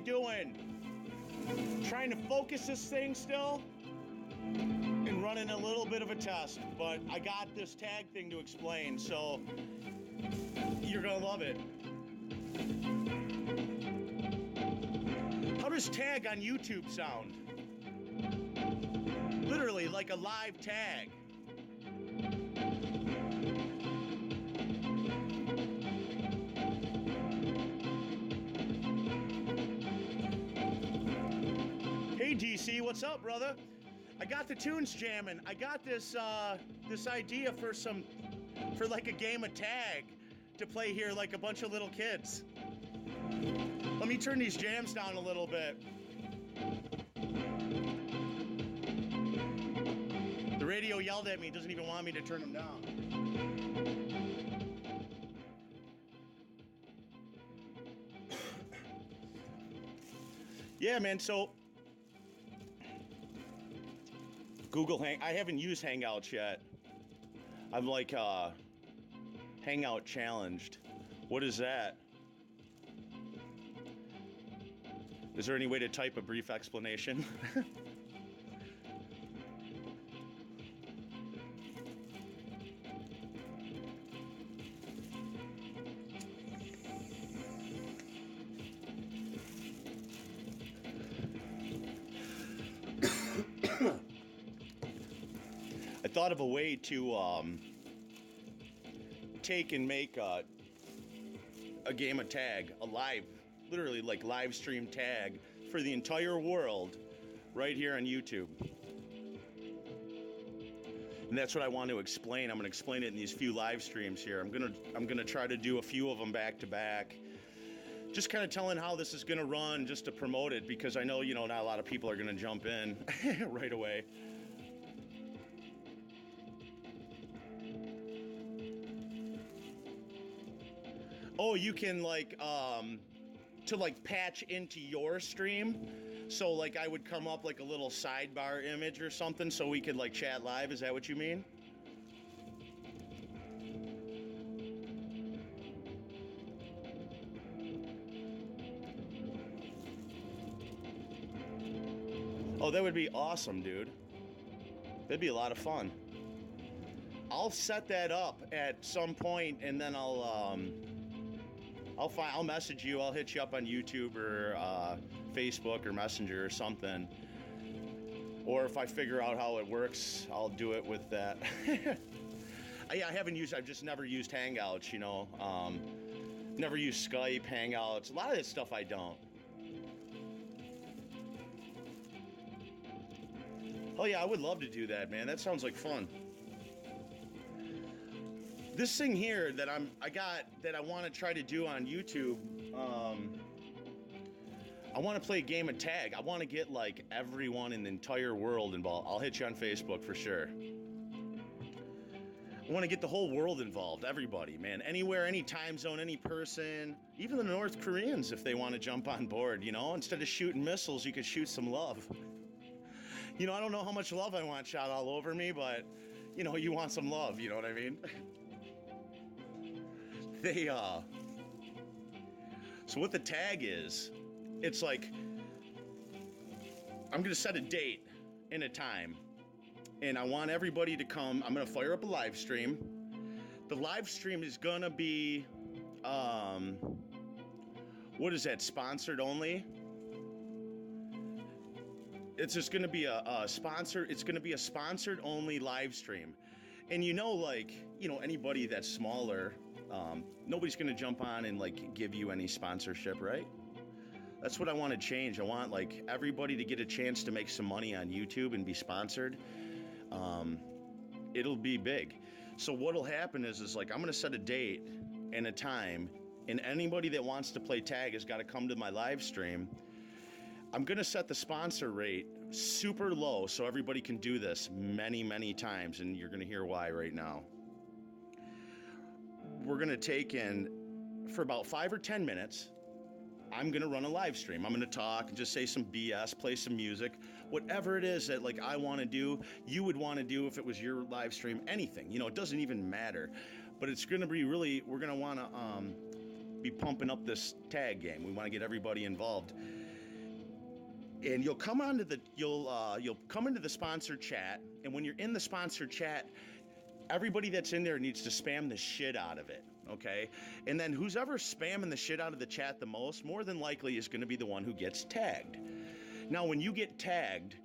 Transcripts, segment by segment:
you doing? Trying to focus this thing still and running a little bit of a test, but I got this tag thing to explain, so you're gonna love it. How does tag on YouTube sound? Literally like a live tag. Hey DC, what's up, brother? I got the tunes jamming. I got this this idea for like a game of tag to play here like a bunch of little kids. Let me turn these jams down a little bit. The radio yelled at me, doesn't even want me to turn them down. Yeah, man, so Google I haven't used Hangouts yet. I'm like Hangout challenged. What is that? Is there any way to type a brief explanation? I thought of a way to take and make a game of tag, a literally like live stream tag for the entire world right here on YouTube. And that's what I want to explain. I'm going to explain it in these few live streams here. I'm going to try to do a few of them back to back. Just kind of telling how this is going to run just to promote it, because I know, not a lot of people are going to jump in right away. Oh, you can to patch into your stream. So like I would come up like a little sidebar image or something so we could like chat live. Is that what you mean? Oh, that would be awesome, dude. That'd be a lot of fun. I'll set that up at some point, and then I'll message you. I'll hit you up on YouTube or Facebook or Messenger or something. Or if I figure out how it works, I'll do it with that. I've just never used Hangouts, never used Skype, Hangouts. A lot of this stuff I don't. Oh yeah, I would love to do that, man. That sounds like fun. This thing here that I want to try to do on YouTube, I want to play a game of tag. I want to get like everyone in the entire world involved. I'll hit you on Facebook for sure. I want to get the whole world involved, everybody, man. Anywhere, any time zone, any person, even the North Koreans if they want to jump on board, Instead of shooting missiles, you could shoot some love. I don't know how much love I want shot all over me, but, you want some love, you know what I mean? So what the tag is, it's like, I'm going to set a date and a time, and I want everybody to come. I'm going to fire up a live stream. The live stream is going to be, what is that, sponsored only? It's just going to be a sponsor. It's going to be a sponsored only live stream. And anybody that's smaller, nobody's going to jump on and give you any sponsorship, right? That's what I want to change. I want everybody to get a chance to make some money on YouTube and be sponsored. It'll be big. So what'll happen is I'm going to set a date and a time, and anybody that wants to play tag has got to come to my live stream. I'm going to set the sponsor rate super low so everybody can do this many, many times, and you're going to hear why right now. We're going to take in, for about 5 or 10 minutes, I'm going to run a live stream. I'm going to talk and just say some BS, play some music, whatever it is that I want to do, you would want to do if it was your live stream, anything. It doesn't even matter. But it's going to be we're going to want to be pumping up this tag game. We want to get everybody involved. and you'll come onto the you'll come into the sponsored chat, and when you're in the sponsored chat, everybody that's in there needs to spam the shit out of it, okay? And then who's ever spamming the shit out of the chat the most, more than likely is going to be the one who gets tagged. Now, when you get tagged,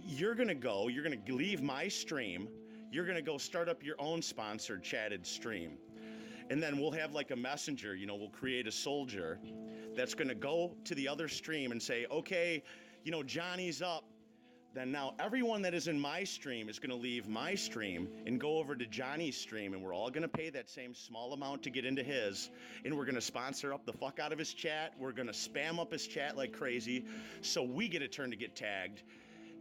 you're going to leave my stream, you're going to go start up your own sponsored chatted stream. And then we'll have like a messenger, you know, we'll create a soldier that's going to go to the other stream and say, okay, you know, Johnny's up. Then now everyone that is in my stream is going to leave my stream and go over to Johnny's stream, and we're all going to pay that same small amount to get into his, and we're going to sponsor up the fuck out of his chat. We're going to spam up his chat like crazy, so we get a turn to get tagged,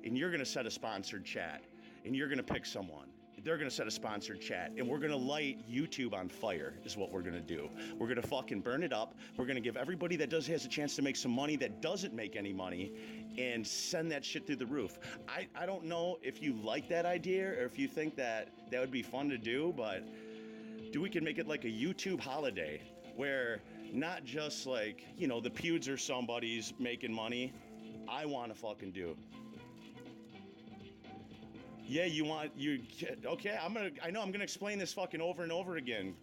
and you're going to set a sponsored chat, and you're going to pick someone. They're going to set a sponsored chat, and we're going to light YouTube on fire is what we're going to do. We're going to fucking burn it up. We're going to give everybody that has a chance to make some money that doesn't make any money, and send that shit through the roof. I don't know if you like that idea or if you think that would be fun to do, but we can make it like a YouTube holiday where not just like, you know, the Pewds or somebody's making money. I want to fucking do. Yeah, okay, I know I'm gonna explain this fucking over and over again.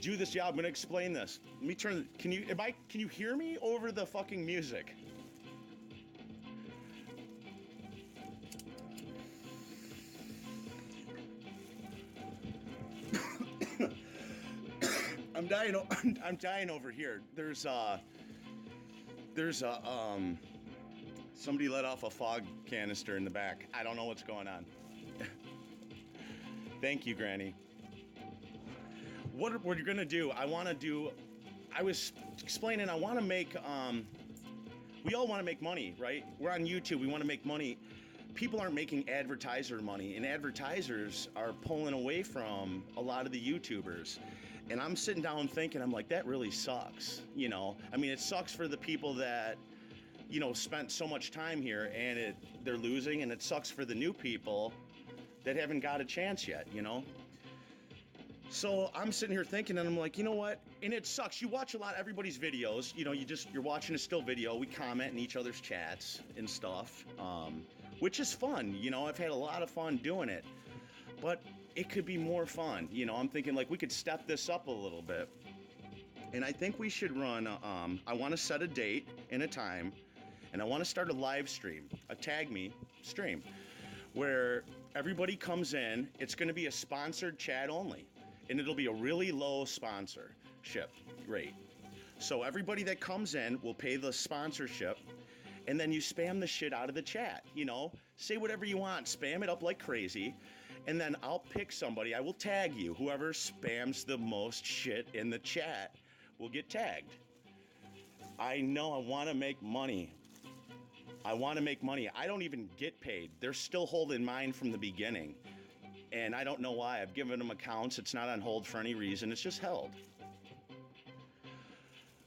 Do this, yeah, I'm gonna explain this. Let me turn, can you hear me over the fucking music? I'm dying over here. There's somebody let off a fog canister in the back. I don't know what's going on. Thank you, Granny. What we're gonna do, I was explaining, I wanna make, we all wanna make money, right? We're on YouTube, we wanna make money. People aren't making advertiser money, and advertisers are pulling away from a lot of the YouTubers. And I'm sitting down thinking, I'm like, that really sucks, you know? I mean, it sucks for the people that, you know, spent so much time here, and they're losing, and it sucks for the new people that haven't got a chance yet, you know? So I'm sitting here thinking, and I'm like, you know what? And it sucks. You watch a lot of everybody's videos, you know, you're watching a still video, we comment in each other's chats and stuff, which is fun, you know, I've had a lot of fun doing it, but it could be more fun, you know? I'm thinking like we could step this up a little bit, and I think we should run, I want to set a date and a time, and I want to start a live stream, a TAGME stream, where everybody comes in. It's going to be a sponsored chat only, and it'll be a really low sponsorship rate. So everybody that comes in will pay the sponsorship, and then you spam the shit out of the chat, you know? Say whatever you want, spam it up like crazy, and then I'll pick somebody, I will tag you. Whoever spams the most shit in the chat will get tagged. I know I want to make money. I want to make money. I don't even get paid. They're still holding mine from the beginning. And I don't know why. I've given them accounts. It's not on hold for any reason. It's just held.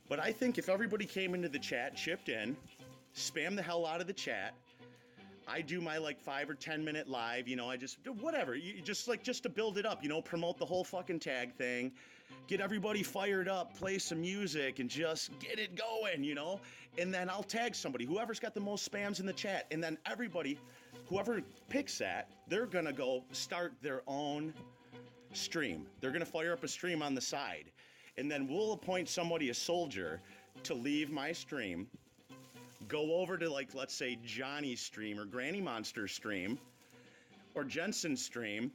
But I think if everybody came into the chat, chipped in, spam the hell out of the chat, I do my like 5 or 10 minute live, you know, I just, whatever, just to build it up, you know, promote the whole fucking tag thing, get everybody fired up, play some music, and just get it going, you know? And then I'll tag somebody, whoever's got the most spams in the chat, and then everybody, whoever picks that, they're gonna go start their own stream. They're gonna fire up a stream on the side, and then we'll appoint somebody, a soldier, to leave my stream, go over to, like, let's say Johnny's stream or Granny Monster's stream or Jensen's stream,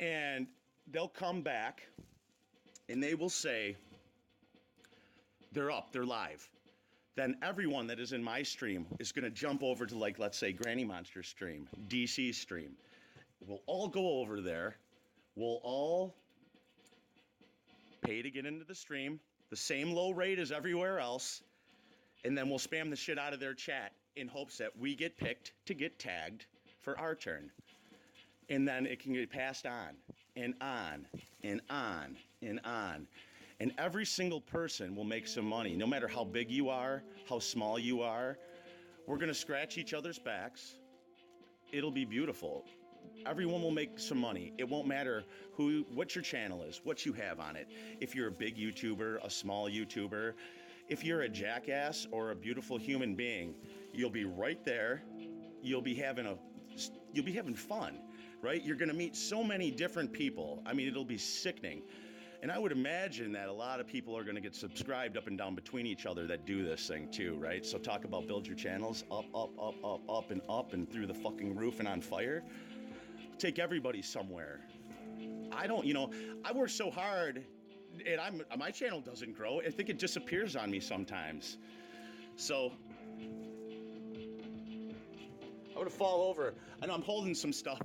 and they'll come back and they will say they're up, they're live. Then everyone that is in my stream is going to jump over to, like, let's say Granny Monster's stream, DC's stream. We'll all go over there. We'll all pay to get into the stream, the same low rate as everywhere else. And then we'll spam the shit out of their chat in hopes that we get picked to get tagged for our turn. And then it can get passed on and on and on and on. And every single person will make some money, no matter how big you are, how small you are. We're gonna scratch each other's backs. It'll be beautiful. Everyone will make some money. It won't matter what your channel is, what you have on it. If you're a big YouTuber, a small YouTuber, if you're a jackass or a beautiful human being, you'll be right there. You'll be having fun, right? You're gonna meet so many different people. I mean, it'll be sickening. And I would imagine that a lot of people are gonna get subscribed up and down between each other that do this thing too, right? So talk about build your channels up, up and through the fucking roof and on fire. Take everybody somewhere. I work so hard and my channel doesn't grow. I think it disappears on me sometimes. So I would fall over. I know I'm holding some stuff.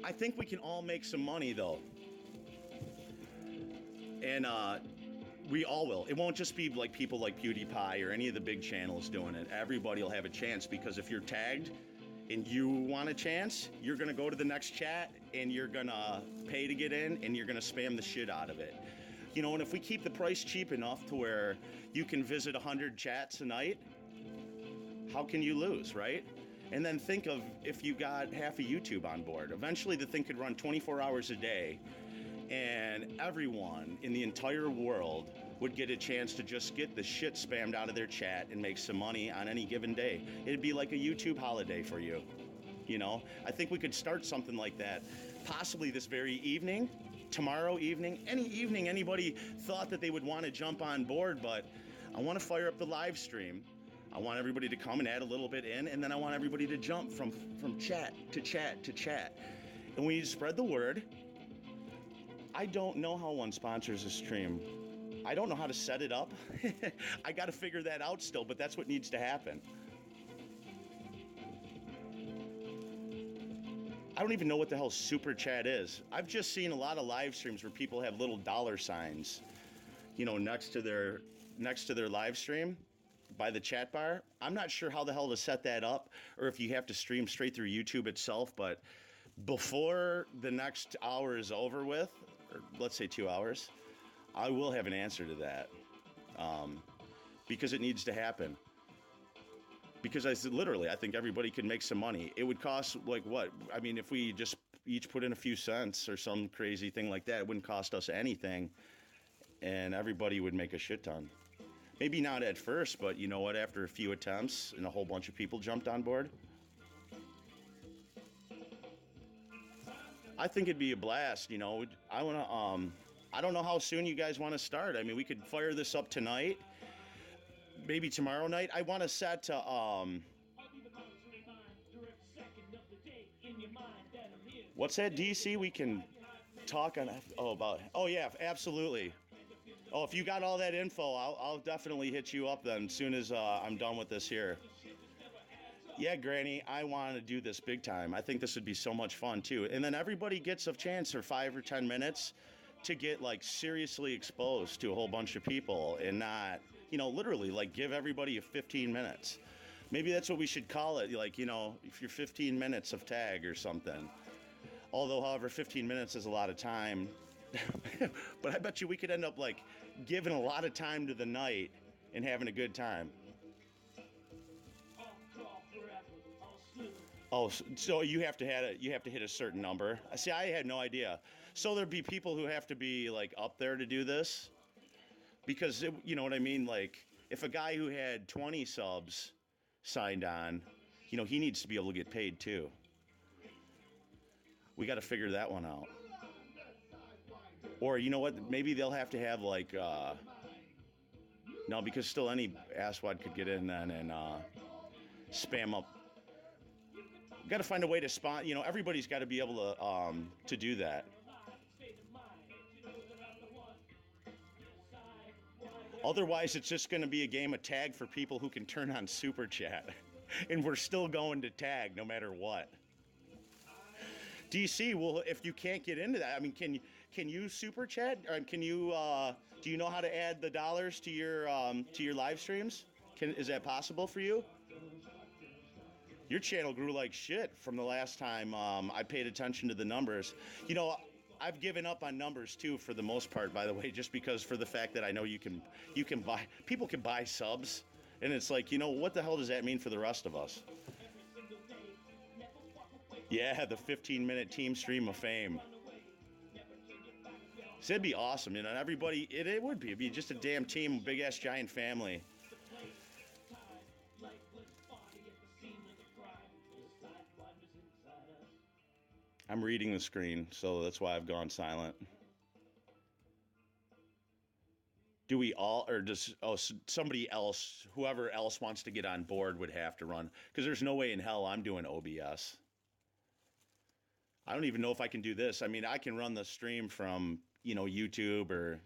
I think we can all make some money though. And we all will. It won't just be like people like PewDiePie or any of the big channels doing it. Everybody will have a chance, because if you're tagged and you want a chance, you're gonna go to the next chat and you're gonna pay to get in and you're gonna spam the shit out of it. You know, and if we keep the price cheap enough to where you can visit 100 chats a night, how can you lose, right? And then think of if you got half of YouTube on board. Eventually the thing could run 24 hours a day and everyone in the entire world would get a chance to just get the shit spammed out of their chat and make some money on any given day. It'd be like a YouTube holiday for you. You know, I think we could start something like that, possibly this very evening, tomorrow evening, any evening anybody thought that they would want to jump on board. But I want to fire up the live stream. I want everybody to come and add a little bit in, and then I want everybody to jump from chat to chat to chat. And we need to spread the word. I don't know how one sponsors a stream. I don't know how to set it up. I got to figure that out still, but that's what needs to happen. I don't even know what the hell super chat is. I've just seen a lot of live streams where people have little dollar signs, you know, next to their live stream by the chat bar. I'm not sure how the hell to set that up, or if you have to stream straight through YouTube itself, but before the next hour is over with, or let's say 2 hours, I will have an answer to that, because it needs to happen. Because I think everybody could make some money. It would cost like what? I mean, if we just each put in a few cents or some crazy thing like that, it wouldn't cost us anything, and everybody would make a shit ton. Maybe not at first, but you know what? After a few attempts and a whole bunch of people jumped on board, I think it'd be a blast. You know, I don't know how soon you guys want to start. I mean, we could fire this up tonight, maybe tomorrow night. I want to set to what's that, DC? We can talk on about. Oh yeah, absolutely. Oh, if you got all that info, I'll definitely hit you up then as soon as I'm done with this here. Yeah, Granny, I want to do this big time. I think this would be so much fun too. And then everybody gets a chance for 5 or 10 minutes to get like seriously exposed to a whole bunch of people, and not, you know, literally like give everybody a 15 minutes. Maybe that's what we should call it. Like, you know, if you're 15 minutes of tag or something. Although, however, 15 minutes is a lot of time. But I bet you we could end up like giving a lot of time to the night and having a good time. Oh, so you have to hit a certain number. See, I had no idea. So there'd be people who have to be like up there to do this, because you know what I mean. Like if a guy who had 20 subs signed on, you know, he needs to be able to get paid too. We got to figure that one out. Or you know what? Maybe they'll have to have like no, because still any asswad could get in then and spam up. Got to find a way to spot. You know, everybody's got to be able to do that. Otherwise, it's just going to be a game of tag for people who can turn on super chat, and we're still going to tag no matter what. DC, well, if you can't get into that, I mean, can you super chat? Or can you do you know how to add the dollars to your live streams? Is that possible for you? Your channel grew like shit from the last time I paid attention to the numbers. You know, I've given up on numbers too for the most part, by the way, just because for the fact that I know you can buy, people can buy subs, and it's like, you know, what the hell does that mean for the rest of us? Yeah, the 15-minute team stream of fame. So it'd be awesome, you know, everybody, it would be. It'd be just a damn team, big ass giant family. I'm reading the screen, so that's why I've gone silent. Do we all, or does, oh, somebody else, whoever else wants to get on board would have to run? Because there's no way in hell I'm doing OBS. I don't even know if I can do this. I mean, I can run the stream from, you know, YouTube, or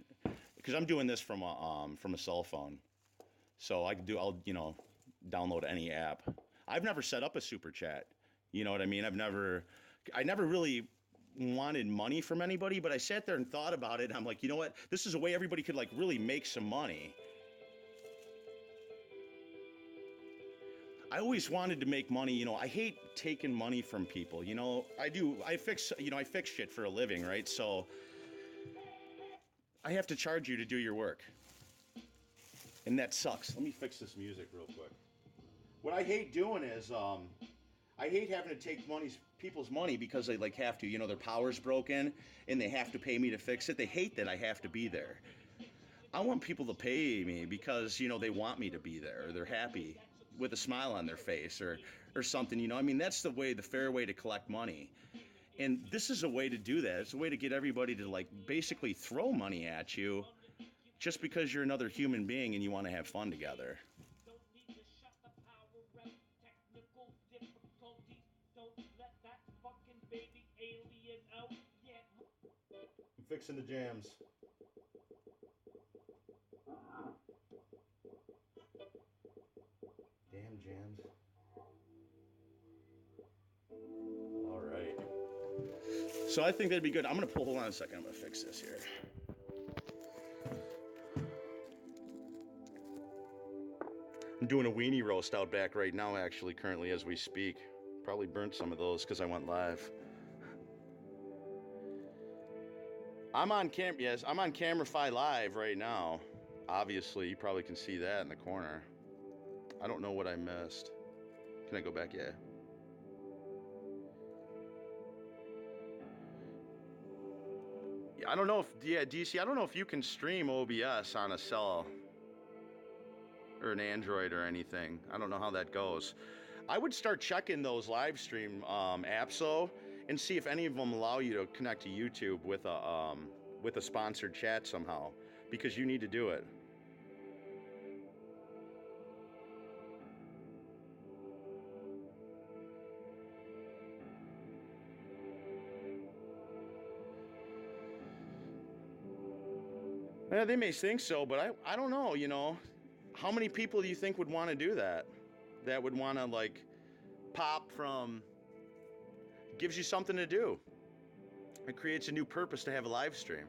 because I'm doing this from a cell phone, so I'll, you know, download any app. I've never set up a super chat. You know what I mean? I never really wanted money from anybody, but I sat there and thought about it. I'm like, you know what? This is a way everybody could like really make some money. I always wanted to make money. You know, I hate taking money from people. You know, I fix shit for a living, right? So I have to charge you to do your work. And that sucks. Let me fix this music real quick. What I hate doing is, I hate having to take people's money because they like have to. You know, their power's broken and they have to pay me to fix it. They hate that I have to be there. I want people to pay me because, you know, they want me to be there, or they're happy with a smile on their face, or something, you know. I mean, that's the fair way to collect money. And this is a way to do that. It's a way to get everybody to like basically throw money at you just because you're another human being and you want to have fun together. I'm fixing the jams. Damn jams. All right. So I think that'd be good. I'm gonna hold on a second. I'm gonna fix this here. I'm doing a weenie roast out back right now, actually, currently as we speak. Probably burnt some of those because I went live. I'm on CameraFi live right now. Obviously, you probably can see that in the corner. I don't know what I missed. Can I go back? Yeah. I don't know if, DC, I don't know if you can stream OBS on a cell or an Android or anything. I don't know how that goes. I would start checking those live stream apps though, and see if any of them allow you to connect to YouTube with a sponsored chat somehow, because you need to do it. Yeah, they may think so, but I don't know, you know. How many people do you think would want to do that? That would want to like pop from, gives you something to do. It creates a new purpose to have a live stream.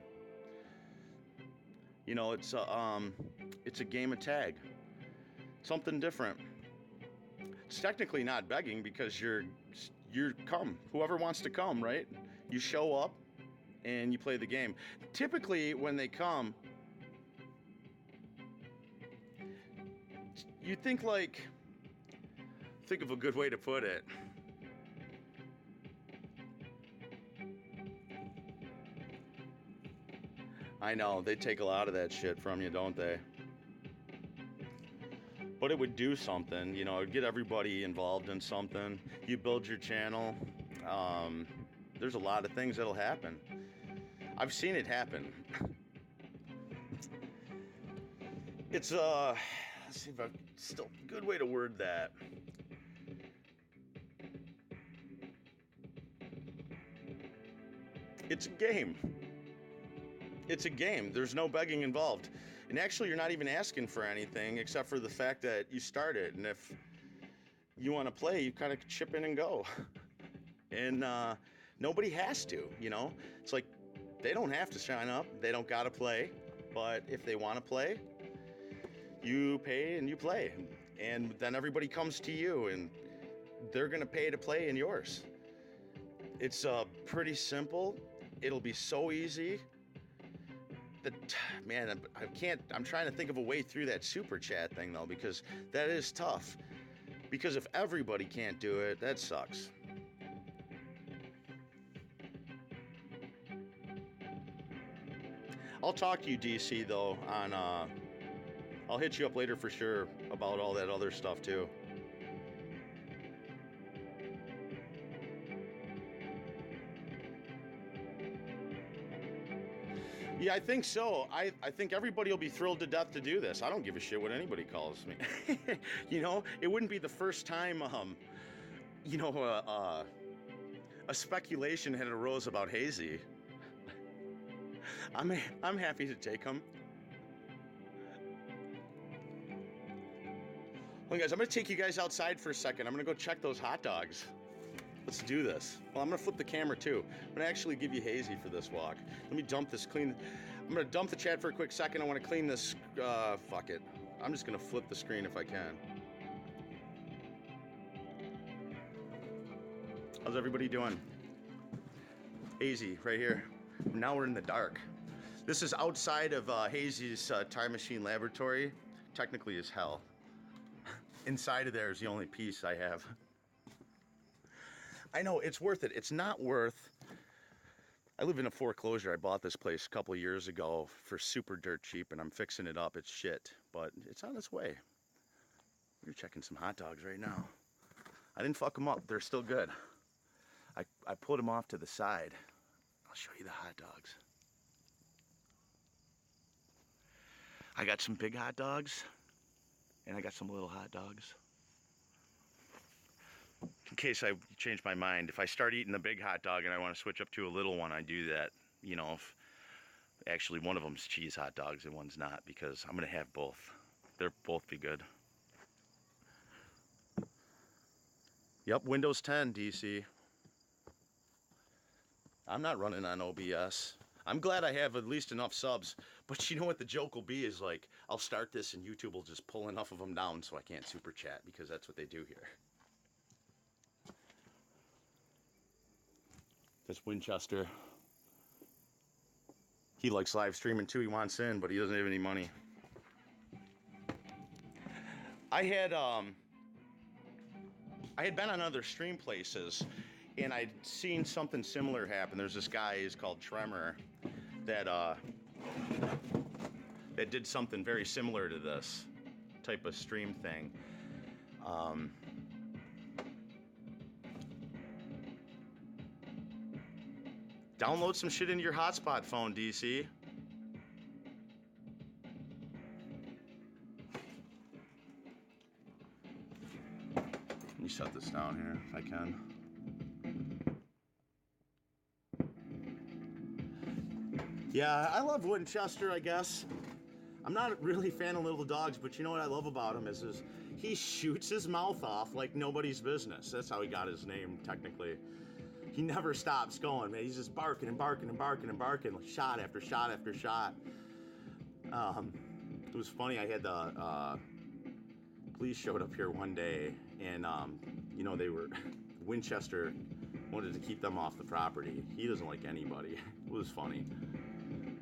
You know, it's a game of tag. Something different. It's technically not begging because you're come. Whoever wants to come, right? You show up and you play the game. Typically when they come, you think of a good way to put it. I know, they take a lot of that shit from you, don't they? But it would do something, you know, it'd get everybody involved in something. You build your channel. There's a lot of things that'll happen. I've seen it happen. It's let's see if I still good way to word that. It's a game. It's a game. There's no begging involved. And actually, you're not even asking for anything except for the fact that you started. And if you want to play, you kind of chip in and go. And nobody has to, you know? It's like they don't have to sign up. They don't got to play. But if they want to play, you pay and you play. And then everybody comes to you and they're going to pay to play in yours. It's pretty simple. It'll be so easy. Man, I'm trying to think of a way through that super chat thing though, because that is tough. Because if everybody can't do it, that sucks. I'll talk to you, DC, though, on, I'll hit you up later for sure about all that other stuff, too. Yeah, I think so. I think everybody will be thrilled to death to do this. I don't give a shit what anybody calls me. You know, it wouldn't be the first time, you know, a speculation had arose about Hazy. I'm happy to take them. Well, guys, I'm gonna take you guys outside for a second. I'm gonna go check those hot dogs. Let's do this. Well, I'm gonna flip the camera too. I'm gonna actually give you Hazy for this walk. Let me dump this clean. I'm gonna dump the chat for a quick second. I wanna clean this, fuck it. I'm just gonna flip the screen if I can. How's everybody doing? Hazy, right here. Now we're in the dark. This is outside of Hazy's time machine laboratory. Technically as hell. Inside of there is the only piece I have. I know, it's worth it. It's not worth... I live in a foreclosure. I bought this place a couple years ago for super dirt cheap, and I'm fixing it up. It's shit, but it's on its way. We're checking some hot dogs right now. I didn't fuck them up. They're still good. I pulled them off to the side. I'll show you the hot dogs. I got some big hot dogs, and I got some little hot dogs. In case I change my mind, if I start eating the big hot dog and I want to switch up to a little one, I do that. You know, if actually one of them's cheese hot dogs and one's not, because I'm going to have both. They'll both be good. Yep, Windows 10, DC. I'm not running on OBS. I'm glad I have at least enough subs, but you know what the joke will be is like, I'll start this and YouTube will just pull enough of them down so I can't super chat, because that's what they do here. That's Winchester. He likes live streaming too. He wants in, but he doesn't have any money. I had been on other stream places, and I'd seen something similar happen. There's this guy, he's called Tremor, that that did something very similar to this type of stream thing. Download some shit into your hotspot phone, DC. Let me shut this down here if I can. Yeah, I love Winchester, I guess. I'm not really a fan of little dogs, but you know what I love about him is he shoots his mouth off like nobody's business. That's how he got his name, technically. He never stops going, man. He's just barking and barking and barking and barking, like shot after shot after shot. It was funny, I had the police showed up here one day, and you know, they were Winchester wanted to keep them off the property. He doesn't like anybody. It was funny.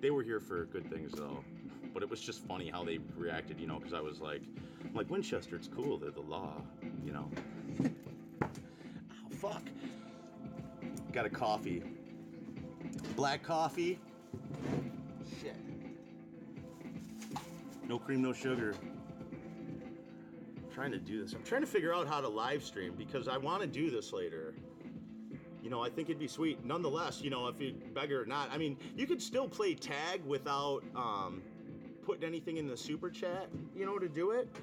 They were here for good things though, but it was just funny how they reacted, you know, because I was like, I'm like, Winchester, it's cool, they're the law, you know. Oh fuck. Got a coffee. Black coffee. Shit. No cream, no sugar. I'm trying to do this. I'm trying to figure out how to live stream because I want to do this later. You know, I think it'd be sweet. Nonetheless, you know, if you beg or not, I mean, you could still play tag without putting anything in the super chat, you know, to do it.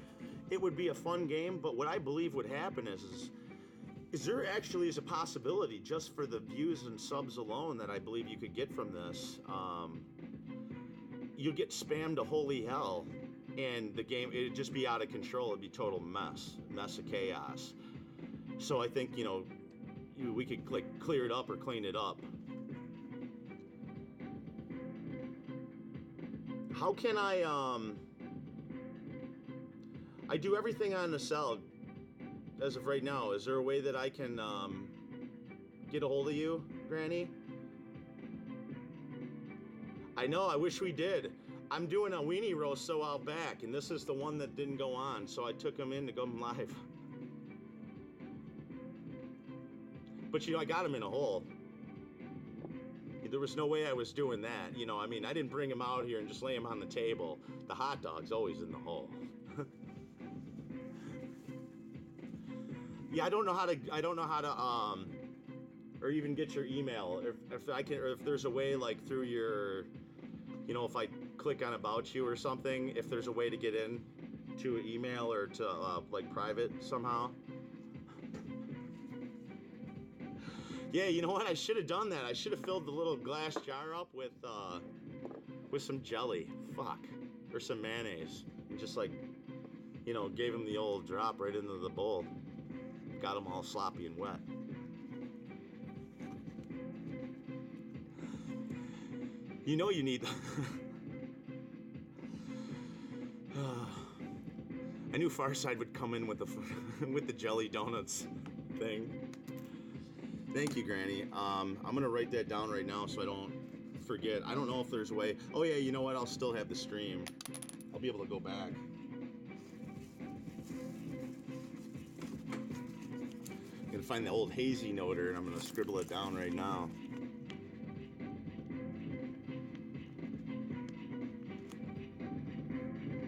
It would be a fun game, but what I believe would happen is there actually is a possibility just for the views and subs alone that I believe you could get from this. You'll get spammed to holy hell, and the game, it'd just be out of control. It'd be total mess of chaos. So I think, you know, we could like clear it up or clean it up. How can I do everything on the cell as of right now. Is there a way that I can get a hold of you, Granny? I know, I wish we did. I'm doing a weenie roast so out back, and this is the one that didn't go on, so I took him in to go live. But you know, I got him in a hole. there was no way I was doing that. You know, I mean, I didn't bring him out here and just lay him on the table. The hot dog's always in the hole. Yeah, I don't know how to, or even get your email. If I can, or if there's a way, like through your, you know, if I click on About You or something, if there's a way to get in to an email or to like private somehow. Yeah, you know what? I should have done that. I should have filled the little glass jar up with some jelly. Fuck. Or some mayonnaise. And just like, you know, gave him the old drop right into the bowl. Got him all sloppy and wet. You know you need... I knew Farside would come in with the with the jelly donuts thing. Thank you, Granny. I'm gonna write that down right now so I don't forget. I don't know if there's a way. Oh yeah, you know what? I'll still have the stream. I'll be able to go back. I'm gonna find the old hazy noter and I'm gonna scribble it down right now.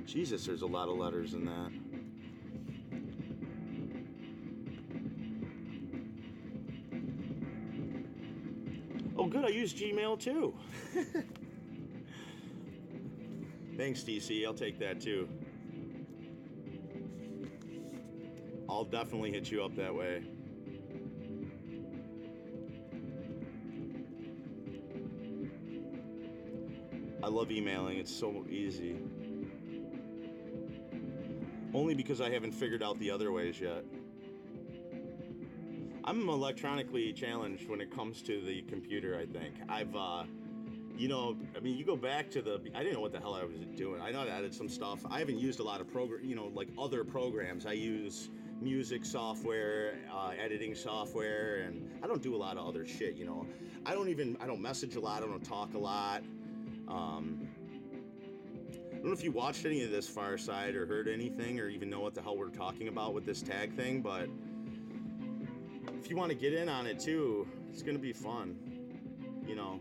Jesus, there's a lot of letters in that. Oh good, I use Gmail too. Thanks, DC, I'll take that too. I'll definitely hit you up that way. I love emailing, it's so easy. Only because I haven't figured out the other ways yet. I'm electronically challenged when it comes to the computer, I think. I've, you know, I mean, you go back to the, I didn't know what the hell I was doing. I know I added some stuff. I haven't used a lot of you know, like other programs. I use music software, editing software, and I don't do a lot of other shit, you know. I don't message a lot, I don't talk a lot. I don't know if you watched any of this Fireside or heard anything or even know what the hell we're talking about with this tag thing, but if you want to get in on it too, it's going to be fun. You know,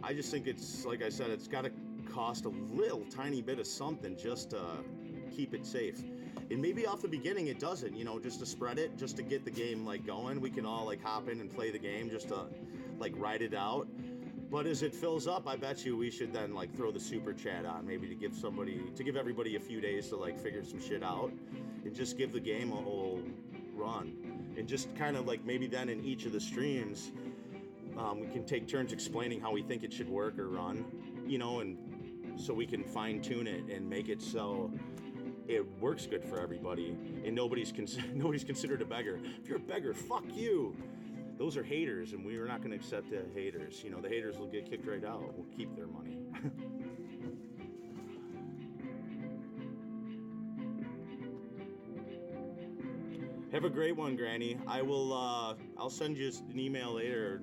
I just think it's, like I said, it's got to cost a little tiny bit of something just to keep it safe. And maybe off the beginning it doesn't, you know, just to spread it, just to get the game like going. We can all like hop in and play the game just to like ride it out. But as it fills up, I bet you we should then like throw the super chat on, maybe to give everybody a few days to like figure some shit out and just give the game a whole run. And just kind of like maybe then in each of the streams, we can take turns explaining how we think it should work or run, you know, and so we can fine tune it and make it so it works good for everybody and nobody's considered a beggar. If you're a beggar, fuck you. Those are haters, and we are not going to accept the haters. You know, the haters will get kicked right out. We'll keep their money. Have a great one, Granny. I'll send you an email later.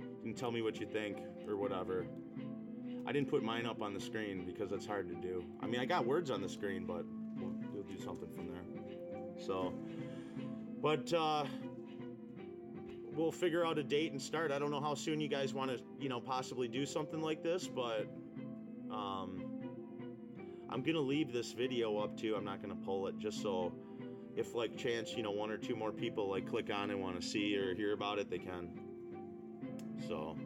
You can tell me what you think or whatever. I didn't put mine up on the screen because it's hard to do. I mean, I got words on the screen, but we'll do something from there. So, but we'll figure out a date and start. I don't know how soon you guys want to, you know, possibly do something like this, but I'm gonna leave this video up too. I'm not gonna pull it, just so if like chance, you know, one or two more people like click on and want to see or hear about it, they can. So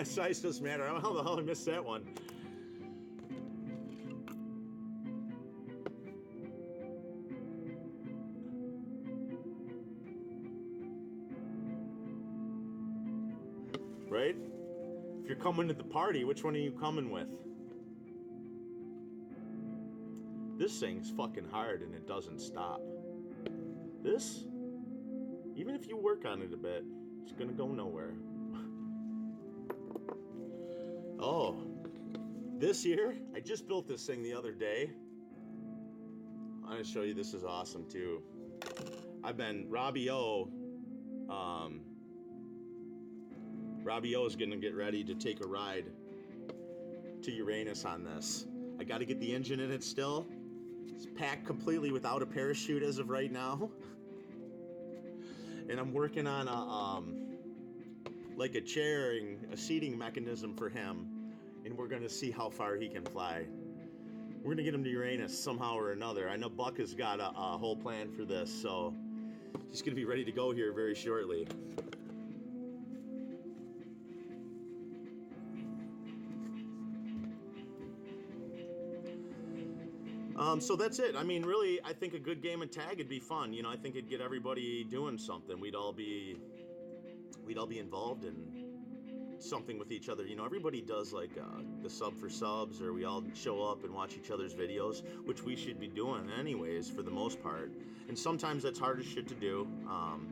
size doesn't matter. How the hell I missed that one? Right? If you're coming to the party, which one are you coming with? This thing's fucking hard and it doesn't stop. This, even if you work on it a bit, it's gonna go nowhere. Oh, this here, I just built this thing the other day. I'm gonna show you, this is awesome too. Robbie O is gonna get ready to take a ride to Uranus on this. I gotta get the engine in it still. It's packed completely without a parachute as of right now. and I'm working on like a seating mechanism for him, and we're gonna see how far he can fly. We're gonna get him to Uranus somehow or another. I know Buck has got a whole plan for this, so he's gonna be ready to go here very shortly. So that's it. I mean, really, I think a good game of tag would be fun. You know, I think it'd get everybody doing something. We'd all be involved in something with each other. You know, everybody does like the sub for subs, or we all show up and watch each other's videos, which we should be doing anyways for the most part. And sometimes that's hard as shit to do.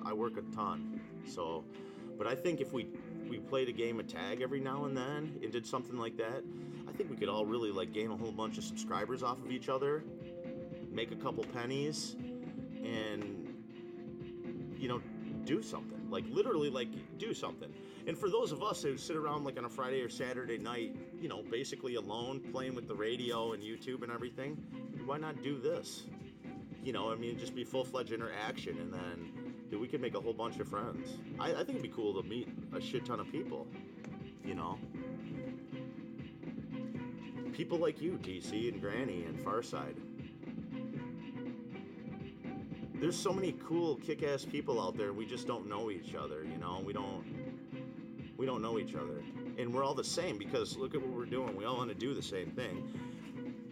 I work a ton, so. But I think if we played a game of tag every now and then and did something like that, I think we could all really like gain a whole bunch of subscribers off of each other, make a couple pennies, and you know, do something. Like literally, like do something. And for those of us who sit around like on a Friday or Saturday night, you know, basically alone, playing with the radio and YouTube and everything, why not do this? You know, I mean, just be full-fledged interaction, and then dude, we could make a whole bunch of friends. I think it'd be cool to meet a shit ton of people, you know? People like you, DC and Granny and Farside. There's so many cool, kick-ass people out there. We just don't know each other, you know? We don't know each other. And we're all the same, because look at what we're doing. We all want to do the same thing.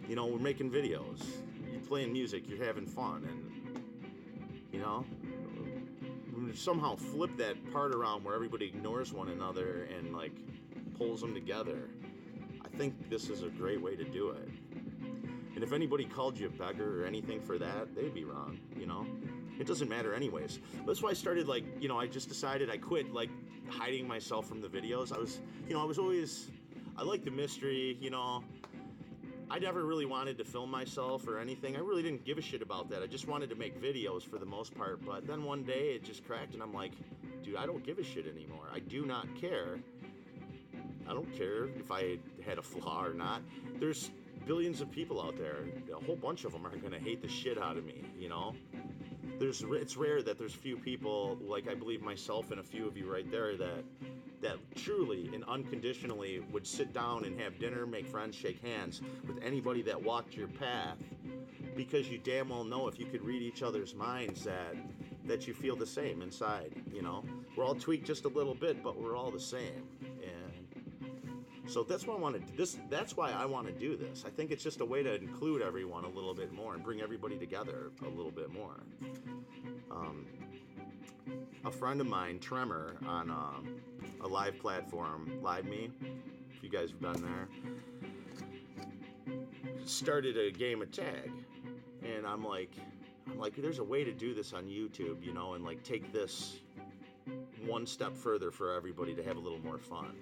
You know, we're making videos. You're playing music. You're having fun. And, you know, somehow flip that part around where everybody ignores one another and, like, pulls them together. I think this is a great way to do it. And if anybody called you a beggar or anything for that, they'd be wrong, you know? It doesn't matter anyways. That's why I started, like, you know, I just decided I quit, like, hiding myself from the videos. I like the mystery, you know. I never really wanted to film myself or anything. I really didn't give a shit about that. I just wanted to make videos for the most part. But then one day it just cracked and I'm like, dude, I don't give a shit anymore. I do not care. I don't care if I had a flaw or not. There's billions of people out there. A whole bunch of them are gonna hate the shit out of me, you know? It's rare that there's few people, like I believe myself and a few of you right there, that truly and unconditionally would sit down and have dinner, make friends, shake hands with anybody that walked your path, because you damn well know if you could read each other's minds that you feel the same inside, you know? We're all tweaked just a little bit, but we're all the same. And so that's why I want to do this. I think it's just a way to include everyone a little bit more and bring everybody together a little bit more. A friend of mine, Tremor, on a live platform, LOVEME, if you guys have been there, started a game of tag. And I'm like, there's a way to do this on YouTube, you know, and like take this one step further for everybody to have a little more fun.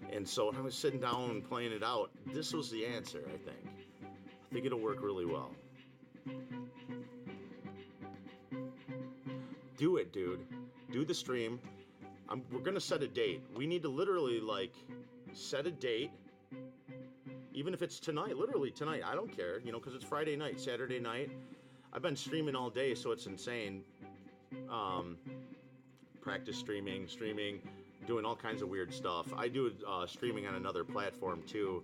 And so when I was sitting down and playing it out, this was the answer, I think. I think it'll work really well. Do it, dude. Do the stream. We're gonna set a date. We need to literally, like, set a date. Even if it's tonight, literally tonight. I don't care, you know, because it's Friday night, Saturday night. I've been streaming all day, so it's insane. Practice streaming, doing all kinds of weird stuff. I do streaming on another platform too.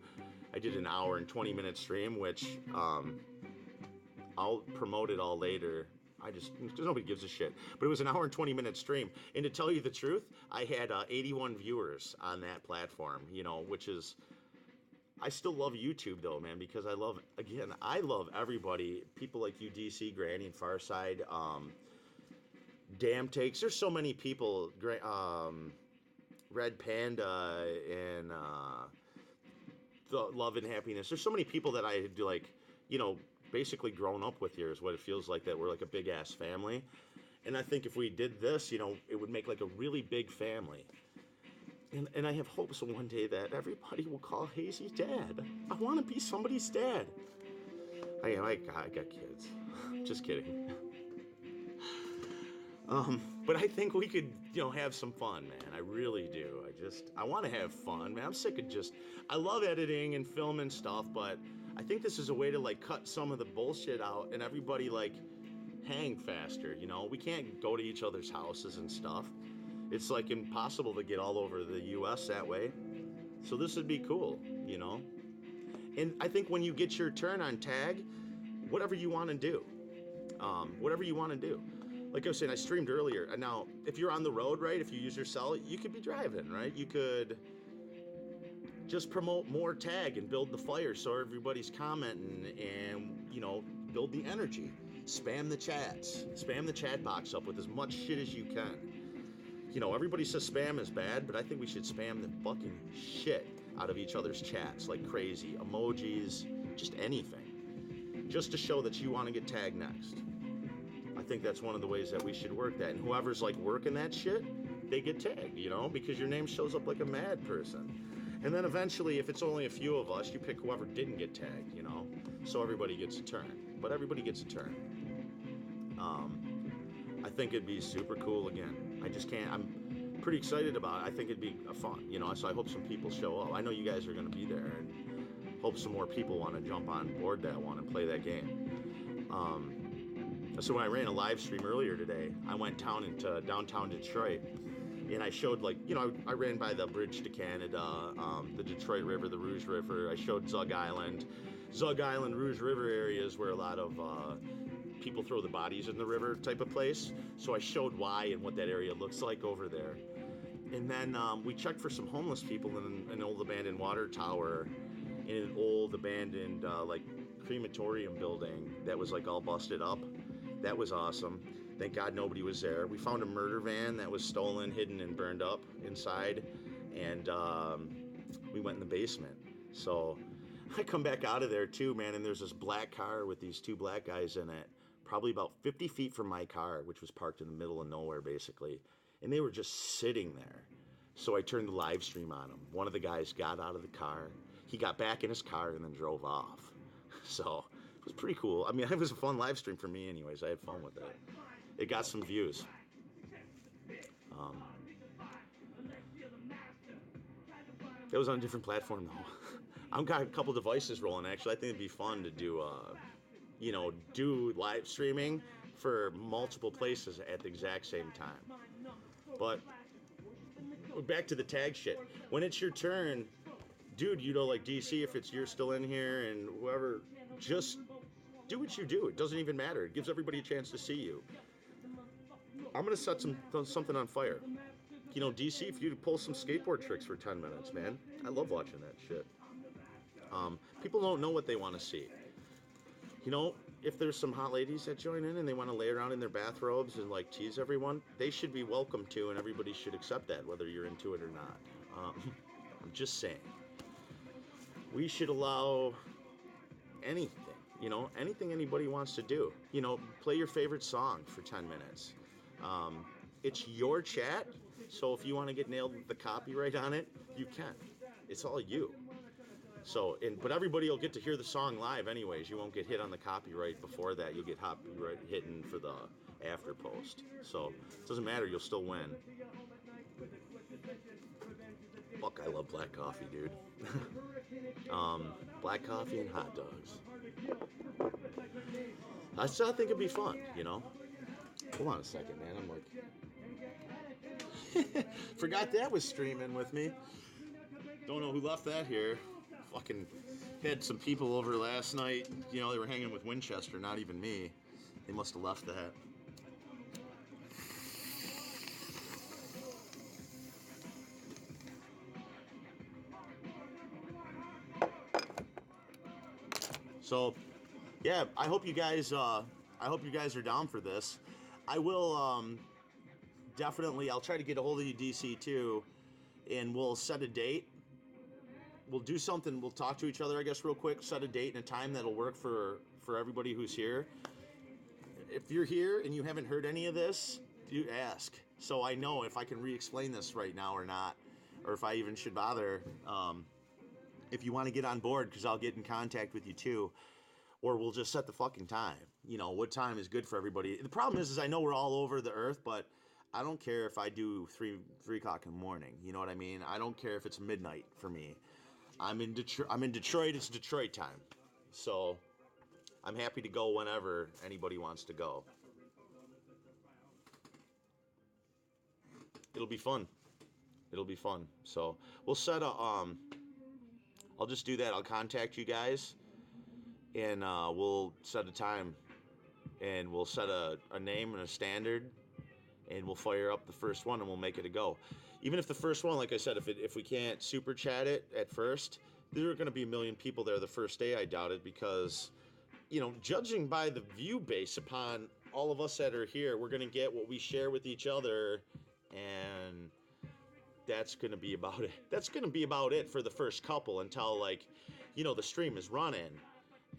I did an hour and 20-minute stream, which I'll promote it all later. Because nobody gives a shit. But it was an hour and 20-minute stream. And to tell you the truth, I had 81 viewers on that platform, you know, which is, I still love YouTube though, man, because I love everybody. People like you, DC, Granny, and Farside, Damn Takes. There's so many people, Red Panda, and the Love and Happiness. There's so many people that I do, like, you know, basically grown up with here is what it feels like, that we're like a big ass family. And I think if we did this, you know, it would make like a really big family. And I have hopes one day that everybody will call Hazy dad. I want to be somebody's dad. I got kids. Just kidding. But I think we could, you know, have some fun, man. I really do. I want to have fun, man. I'm sick of I love editing and film and stuff, but I think this is a way to, like, cut some of the bullshit out and everybody, like, hang faster, you know? We can't go to each other's houses and stuff. It's like impossible to get all over the US that way. So this would be cool, you know? And I think when you get your turn on tag, whatever you want to do, whatever you want to do. Like I was saying, I streamed earlier. And now, if you're on the road, right, if you use your cell, you could be driving, right? You could just promote more tag and build the fire so everybody's commenting and, you know, build the energy. Spam the chats. Spam the chat box up with as much shit as you can. You know, everybody says spam is bad, but I think we should spam the fucking shit out of each other's chats like crazy. Emojis, just anything. Just to show that you want to get tagged next. I think that's one of the ways that we should work that. And whoever's like working that shit, they get tagged, you know, because your name shows up like a mad person. And then eventually, if it's only a few of us, you pick whoever didn't get tagged, you know, so everybody gets a turn. But everybody gets a turn. I think it'd be super cool again. I just can't, I'm pretty excited about it. I think it'd be fun, you know, so I hope some people show up. I know you guys are going to be there, and hope some more people want to jump on board that one and play that game. So when I ran a live stream earlier today, I went into downtown Detroit, and I showed, like, you know, I ran by the bridge to Canada, the Detroit River, the Rouge River. I showed Zug Island, Rouge River areas where a lot of people throw the bodies in the river type of place. So I showed why and what that area looks like over there. And then we checked for some homeless people in an old abandoned water tower, in an old abandoned like crematorium building that was like all busted up. That was awesome. Thank God nobody was there. We found a murder van that was stolen, hidden, and burned up inside, and we went in the basement. So I come back out of there too, man, and there's this black car with these two black guys in it, probably about 50 feet from my car, which was parked in the middle of nowhere, basically. And they were just sitting there. So I turned the live stream on them. One of the guys got out of the car. He got back in his car and then drove off. So it was pretty cool. I mean, it was a fun live stream for me anyways. I had fun with it. It got some views. It was on a different platform, though. I've got a couple devices rolling, actually. I think it'd be fun to do, you know, do live streaming for multiple places at the exact same time. But back to the tag shit. When it's your turn, dude, you know, like DC, if you're still in here and whoever, just do what you do. It doesn't even matter. It gives everybody a chance to see you. I'm gonna set something on fire. You know, DC, if you pull some skateboard tricks for 10 minutes, man, I love watching that shit. People don't know what they want to see. You know, if there's some hot ladies that join in and they want to lay around in their bathrobes and like tease everyone, they should be welcome to, and everybody should accept that, whether you're into it or not. I'm just saying. We should allow anything, you know, anything anybody wants to do. You know, play your favorite song for 10 minutes. It's your chat, so if you want to get nailed with the copyright on it, you can. It's all you. So, but everybody will get to hear the song live anyways. You won't get hit on the copyright before that. You'll get copyright hidden for the after post. So, it doesn't matter. You'll still win. Fuck, I love black coffee, dude. Black coffee and hot dogs. I still think it'd be fun, you know? Hold on a second, man. I'm like... Forgot that was streaming with me. Don't know who left that here. Fucking had some people over last night. You know, they were hanging with Winchester, not even me. They must have left that. So, yeah, I hope you guys are down for this. I will definitely, I'll try to get a hold of you, DC, too, and we'll set a date. We'll do something, we'll talk to each other, I guess, real quick, set a date and a time that'll work for everybody who's here. If you're here and you haven't heard any of this, do ask, so I know if I can re-explain this right now or not, or if I even should bother. If you want to get on board, because I'll get in contact with you too, or we'll just set the fucking time. You know, what time is good for everybody. The problem is I know we're all over the earth, but I don't care if I do 3 o'clock in the morning. You know what I mean? I don't care if it's midnight for me. I'm in Detroit. It's Detroit time. So I'm happy to go whenever anybody wants to go. it'll be fun. It'll be fun. So we'll set a I'll just do that. I'll contact you guys, and we'll set a time, and we'll set a name and a standard, and we'll fire up the first one, and we'll make it a go. Even if the first one, like I said, if we can't super chat it at first, there are going to be a million people there the first day. I doubt it, because, you know, judging by the view base upon all of us that are here, we're going to get what we share with each other, and that's going to be about it. That's going to be about it for the first couple until, like, you know, the stream is running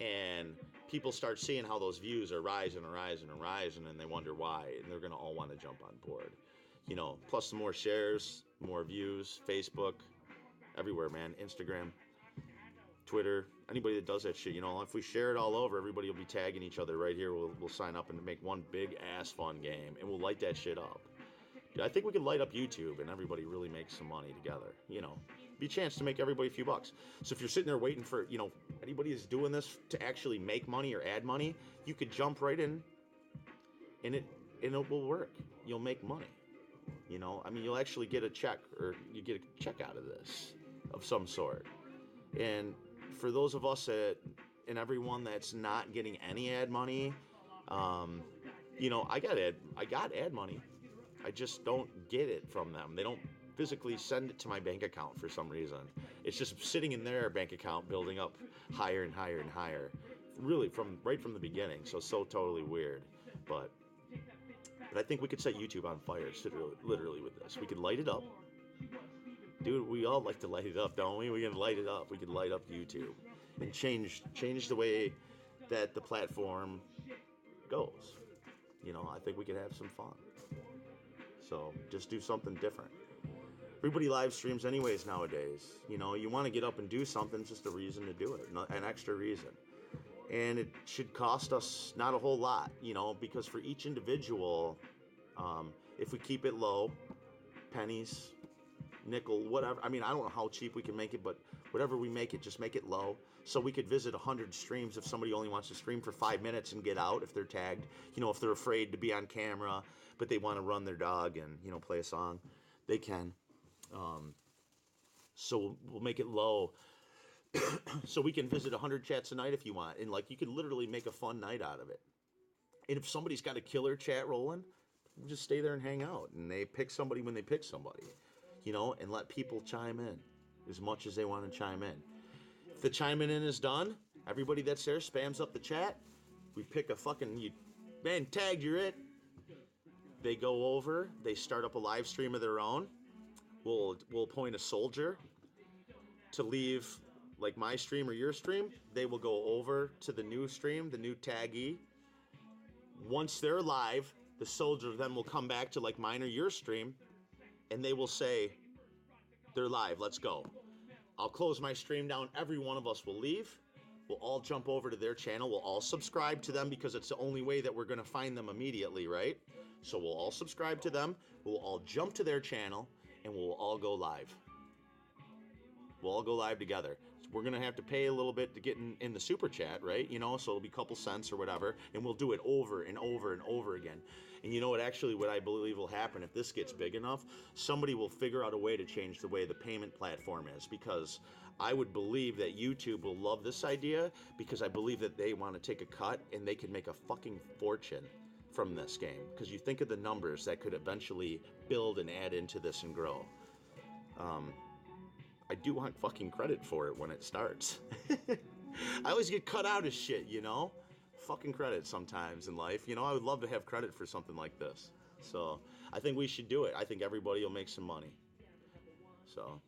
and people start seeing how those views are rising and rising and rising, and they wonder why, and they're going to all want to jump on board. You know, plus the more shares, more views, Facebook, everywhere, man, Instagram, Twitter, anybody that does that shit, you know, if we share it all over, everybody will be tagging each other right here. We'll sign up and make one big ass fun game, and we'll light that shit up. I think we could light up YouTube and everybody really make some money together, you know. Be a chance to make everybody a few bucks. So if you're sitting there waiting for, you know, anybody is doing this to actually make money or add money, you could jump right in, and it will work. You'll make money. You know, I mean, you'll actually get a check, or you get a check out of this of some sort. And for those of us and everyone that's not getting any ad money, you know, I got ad money. I just don't get it from them. They don't physically send it to my bank account for some reason. It's just sitting in their bank account, building up higher and higher and higher, really right from the beginning. So totally weird. But I think we could set YouTube on fire, literally with this. We could light it up. Dude, we all like to light it up, don't we? We can light it up. We could light up YouTube and change the way that the platform goes. You know, I think we could have some fun. So just do something different. Everybody live streams anyways nowadays. You know, you want to get up and do something, it's just a reason to do it, an extra reason. And it should cost us not a whole lot, you know, because for each individual, if we keep it low, pennies, nickel, whatever. I mean, I don't know how cheap we can make it, but whatever we make it, just make it low. So we could visit 100 streams if somebody only wants to stream for 5 minutes and get out if they're tagged. You know, if they're afraid to be on camera, but they want to run their dog and, you know, play a song, they can. So we'll make it low. So we can visit 100 chats a night if you want. And, like, you can literally make a fun night out of it. And if somebody's got a killer chat rolling, just stay there and hang out. And they pick somebody when they pick somebody, you know, and let people chime in as much as they want to chime in. If the chiming in is done, everybody that's there spams up the chat. We pick a fucking, man, tagged, you're it. They go over, they start up a live stream of their own. We'll appoint a soldier to leave, like, my stream or your stream. They will go over to the new stream, the new taggee. Once they're live, the soldier then will come back to, like, mine or your stream, and they will say, they're live, let's go. I'll close my stream down. Every one of us will leave. We'll all jump over to their channel. We'll all subscribe to them because it's the only way that we're going to find them immediately, right? So we'll all subscribe to them. We'll all jump to their channel, and we'll all go live. We'll all go live together. So we're going to have to pay a little bit to get in the super chat, right? You know, so it'll be a couple cents or whatever, and we'll do it over and over and over again. And you know what, actually, what I believe will happen if this gets big enough, somebody will figure out a way to change the way the payment platform is, because I would believe that YouTube will love this idea, because I believe that they want to take a cut and they could make a fucking fortune from this game. Because you think of the numbers that could eventually build and add into this and grow. I do want fucking credit for it when it starts. I always get cut out of shit, you know? Fucking credit sometimes in life. You know, I would love to have credit for something like this. So I think we should do it. I think everybody will make some money. So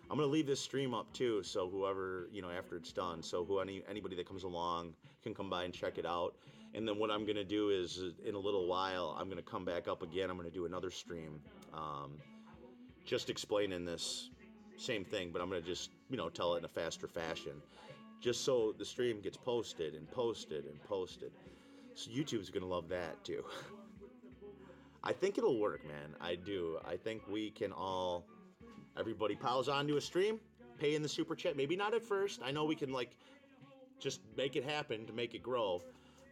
I'm going to leave this stream up too, so whoever, you know, after it's done, so anybody that comes along can come by and check it out. And then what I'm going to do is, in a little while, I'm going to come back up again. I'm going to do another stream, just explaining this same thing, but I'm going to just, you know, tell it in a faster fashion, just so the stream gets posted and posted and posted. So YouTube's going to love that too. I think it'll work, man. I do. I think we can all, everybody piles onto a stream, pay in the super chat. Maybe not at first. I know we can, like, just make it happen to make it grow,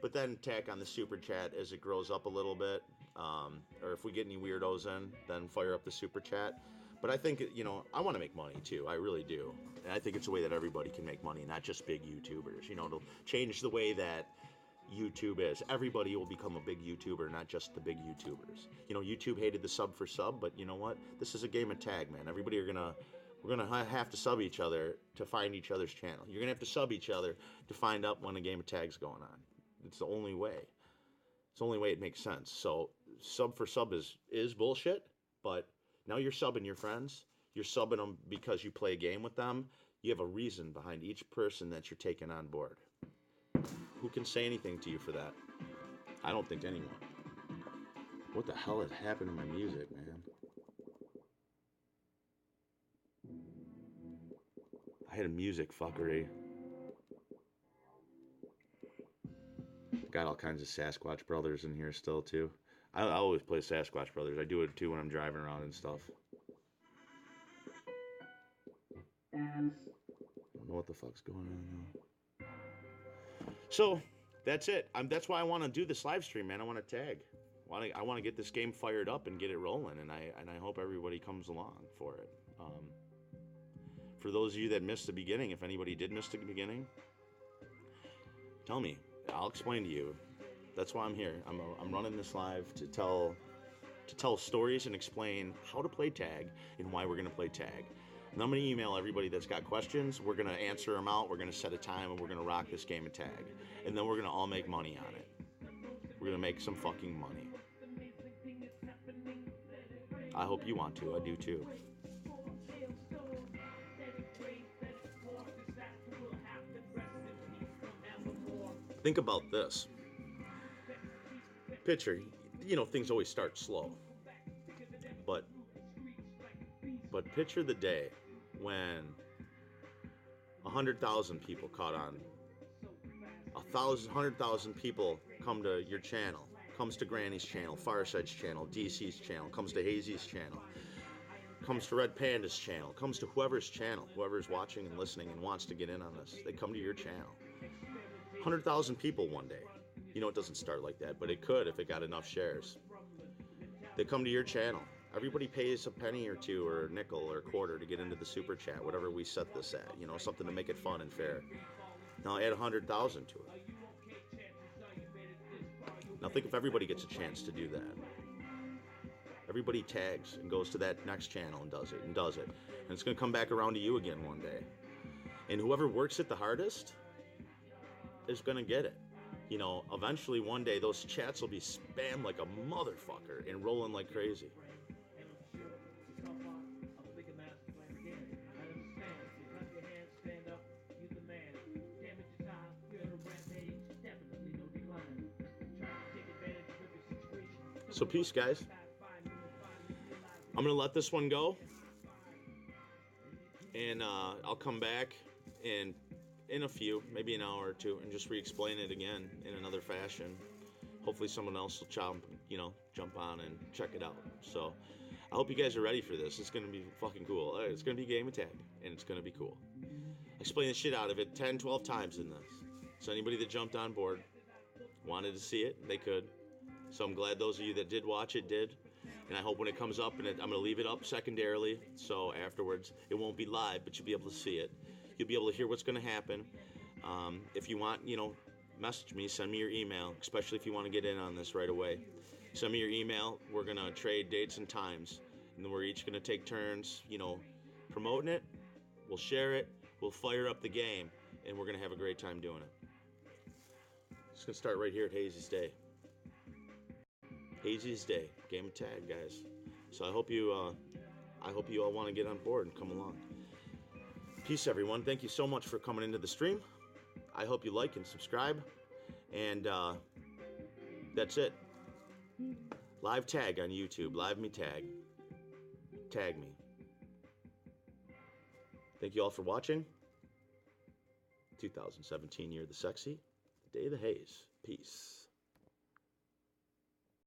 but then tack on the super chat as it grows up a little bit. or if we get any weirdos in, then fire up the super chat. But I think, you know, I want to make money too. I really do. And I think it's a way that everybody can make money, not just big YouTubers. You know, to change the way that YouTube is. Everybody will become a big YouTuber, not just the big YouTubers. You know, YouTube hated the sub for sub, but you know what? This is a game of tag, man. We're gonna have to sub each other to find each other's channel. You're gonna have to sub each other to find out when a game of tag's going on. It's the only way. It's the only way it makes sense. So sub for sub is bullshit, but now you're subbing your friends. You're subbing them because you play a game with them. You have a reason behind each person that you're taking on board. Who can say anything to you for that? I don't think anyone. What the hell has happened to my music, man? I had a music fuckery. Got all kinds of Sasquatch Brothers in here still, too. I always play Sasquatch Brothers. I do it, too, when I'm driving around and stuff. I don't know what the fuck's going on, though. So, that's it. That's why I want to do this live stream, man. I want to tag. I want to get this game fired up and get it rolling, and I hope everybody comes along for it. For those of you that missed the beginning, if anybody did miss the beginning, tell me. I'll explain to you. That's why I'm here. I'm running this live to tell stories and explain how to play tag and why we're going to play tag. And I'm going to email everybody that's got questions. We're going to answer them out. We're going to set a time, and we're going to rock this game of tag. And then we're going to all make money on it. We're going to make some fucking money. I hope you want to. I do too. Think about this. Picture, you know, things always start slow. But picture the day when 100,000 people caught on. 100,000 people come to your channel, comes to Granny's channel, Farsight's channel, DC's channel, comes to Hazy's channel, comes to Red Panda's channel, comes to whoever's channel, whoever's watching and listening and wants to get in on this. They come to your channel. 100,000 people one day. You know, it doesn't start like that, but it could if it got enough shares. They come to your channel. Everybody pays a penny or two or a nickel or a quarter to get into the super chat, whatever we set this at, you know, something to make it fun and fair. Now add 100,000 to it. Now think if everybody gets a chance to do that. Everybody tags and goes to that next channel and does it and does it. And it's going to come back around to you again one day. And whoever works it the hardest is going to get it. You know, eventually one day those chats will be spammed like a motherfucker and rolling like crazy. So peace, guys. I'm going to let this one go. And I'll come back in a few, maybe an hour or two, and just re-explain it again in another fashion. Hopefully someone else will jump on and check it out. So I hope you guys are ready for this. It's going to be fucking cool. It's going to be a game of tag, and it's going to be cool. I explained the shit out of it 10, 12 times in this. So anybody that jumped on board, wanted to see it, they could. So I'm glad those of you that did watch it did. And I hope when it comes up, and I'm going to leave it up secondarily, so afterwards it won't be live, but you'll be able to see it. You'll be able to hear what's going to happen. If you want, message me, send me your email, especially if you want to get in on this right away. Send me your email. We're going to trade dates and times. And then we're each going to take turns, promoting it. We'll share it. We'll fire up the game. And we're going to have a great time doing it. It's going to start right here at Hazy's Day. Hazy's Day. Game of tag, guys. So I hope you all want to get on board and come along. Peace, everyone. Thank you so much for coming into the stream. I hope you like and subscribe. And that's it. Live tag on YouTube. Live me tag. Tag me. Thank you all for watching. 2017 year of the sexy. The day of the haze. Peace.